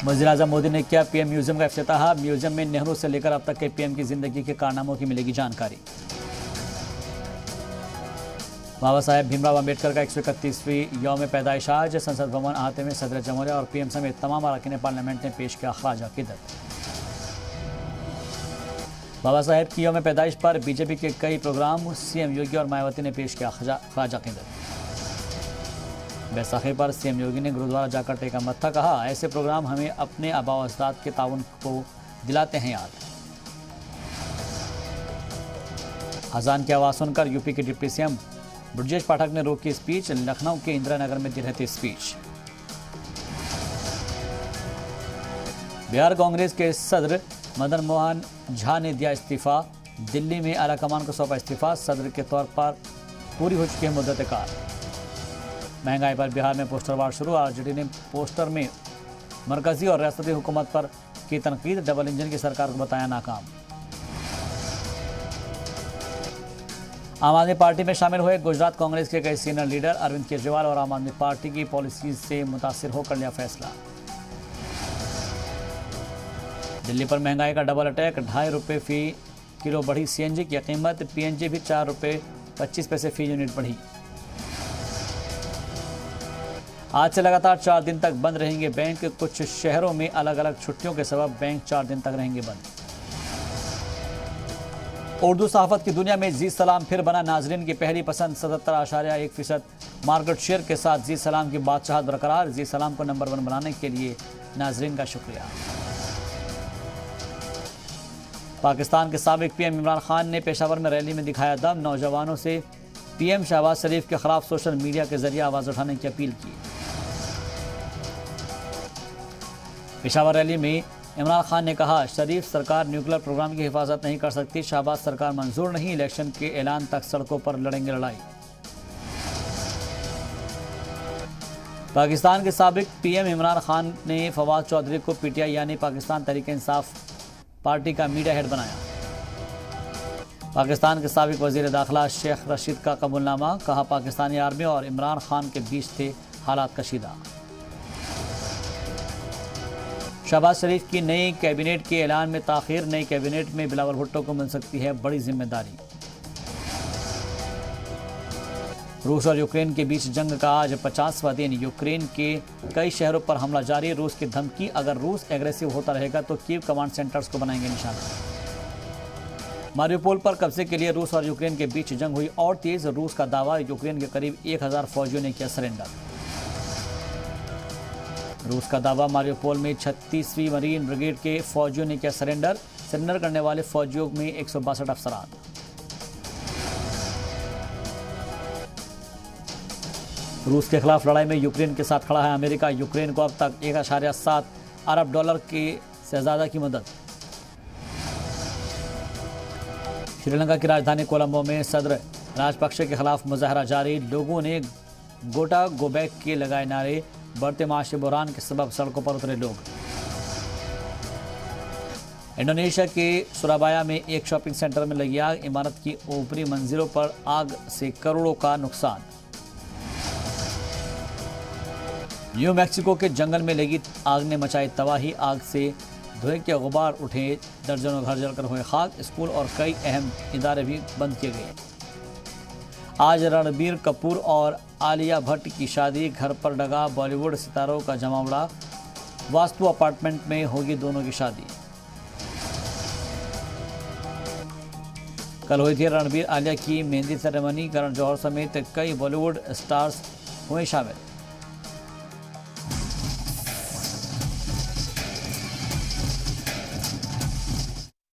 वज़ीर-ए-आज़म मोदी ने किया पीएम म्यूजियम का इफ्तिताह। म्यूजियम में नेहरू से लेकर अब तक के पीएम की जिंदगी के कारनामों की मिलेगी जानकारी। बाबा साहेब भीमराव अम्बेडकर का 131वीं यौम पैदाइश आज संसद भवन आते में सदर जमहूरिया और पीएम समेत तमाम अरकान पार्लियामेंट ने पेश किया ख्वाजा अकीदत। बाबा साहेब की यौम पैदाइश पर बीजेपी के कई प्रोग्राम, सीएम योगी और मायावती ने पेश किया ख्वाजा अकीदत। बैसाखी पर सीएम योगी ने गुरुद्वारा जाकर टेका मत्था, कहा ऐसे प्रोग्राम हमें अपने आबा व अजदाद के ताउन को दिलाते हैं याद। अजान की आवाज़ सुनकर यूपी के डिप्टी सीएम ब्रजेश पाठक ने रोकी स्पीच। लखनऊ के इंदिरा नगर में दी रहती स्पीच। बिहार कांग्रेस के सदर मदन मोहन झा ने दिया इस्तीफा। दिल्ली में आला कमान को सौंपा इस्तीफा। सदर के तौर पर पूरी हो चुकी है मुद्दत कार। महंगाई पर बिहार में पोस्टर वार शुरू। आरजेडी ने पोस्टर में मरकजी और रियासती हुकूमत पर की तनकीद। डबल इंजन की सरकार को बताया नाकाम। आम आदमी पार्टी में शामिल हुए गुजरात कांग्रेस के कई सीनियर लीडर। अरविंद केजरीवाल और आम आदमी पार्टी की पॉलिसी से मुतासिर होकर लिया फैसला। दिल्ली पर महंगाई का डबल अटैक। 2.5 रुपये फी किलो बढ़ी सीएनजी की कीमत। पीएनजी भी 4 रुपये 25 पैसे फी यूनिट बढ़ी। आज से लगातार 4 दिन तक बंद रहेंगे बैंक। कुछ शहरों में अलग अलग छुट्टियों के सबब बैंक 4 दिन तक रहेंगे बंद। उर्दू सहाफत की दुनिया में जी सलाम फिर बना नाजरीन की पहली पसंद। 77.1% मार्केट शेयर के साथ जी सलाम की बादशाहत बरकरार। जी सलाम को नंबर 1 बनाने के लिए नाजरीन का शुक्रिया। पाकिस्तान के साबिक पीएम इमरान खान ने पेशावर में रैली में दिखाया दम। नौजवानों से पीएम शहबाज शरीफ के खिलाफ सोशल मीडिया के जरिए आवाज़ उठाने की अपील की। पेशावर रैली में इमरान खान ने कहा, शरीफ सरकार न्यूक्लियर प्रोग्राम की हिफाजत नहीं कर सकती। शहबाज सरकार मंजूर नहीं। इलेक्शन के ऐलान तक सड़कों पर लड़ेंगे लड़ाई। पाकिस्तान के साबिक पीएम इमरान खान ने फवाद चौधरी को पीटीआई यानी पाकिस्तान तहरीक इंसाफ पार्टी का मीडिया हेड बनाया। पाकिस्तान के साबिक वजीर दाखिला शेख रशीद का कबूलनामा। कहा, पाकिस्तानी आर्मी और इमरान खान के बीच थे हालात कशीदा। शहबाज शरीफ की नई कैबिनेट के ऐलान में ताखीर। नई कैबिनेट में बिलावल भुट्टो को मिल सकती है बड़ी जिम्मेदारी। रूस और यूक्रेन के बीच जंग का आज 50वां दिन। यूक्रेन के कई शहरों पर हमला जारी। रूस की धमकी, अगर रूस एग्रेसिव होता रहेगा तो कीव कमांड सेंटर्स को बनाएंगे निशाना। मारियोपोल पर कब्जे के लिए रूस और यूक्रेन के बीच जंग हुई और तेज। रूस का दावा, यूक्रेन के करीब 1000 फौजियों ने किया सरेंडर। रूस का दावा, मारियोपोल में 36वीं मरीन ब्रिगेड के फौजियों ने किया सरेंडर। सरेंडर करने वाले फौजियों में 162 अफसरान। रूस के खिलाफ लड़ाई में यूक्रेन के साथ खड़ा है अमेरिका। यूक्रेन को अब तक 1.7 अरब डॉलर से ज़्यादा की मदद। श्रीलंका की राजधानी कोलंबो में सदर राजपक्षे के खिलाफ मुजाहरा जारी। लोगों ने गोटा गो बैक के लगाए नारे। बढ़ते माशी बुरान के सबब सड़कों पर उतरे लोग। इंडोनेशिया के सुराबाया में एक शॉपिंग सेंटर में लगी आग। इमारत की ऊपरी मंजिलों पर आग से करोड़ों का नुकसान। न्यू मैक्सिको के जंगल में लगी आग ने मचाई तबाही। आग से धुएं के गुबार उठे। दर्जनों घर जलकर हुए खाक। स्कूल और कई अहम इदारे भी बंद किए गए। आज रणबीर कपूर और आलिया भट्ट की शादी। घर पर डगा बॉलीवुड सितारों का जमावड़ा। वास्तु अपार्टमेंट में होगी दोनों की शादी। कल हुई थी रणबीर आलिया की मेहंदी सेरेमनी। करण जौहर समेत कई बॉलीवुड स्टार्स हुए शामिल।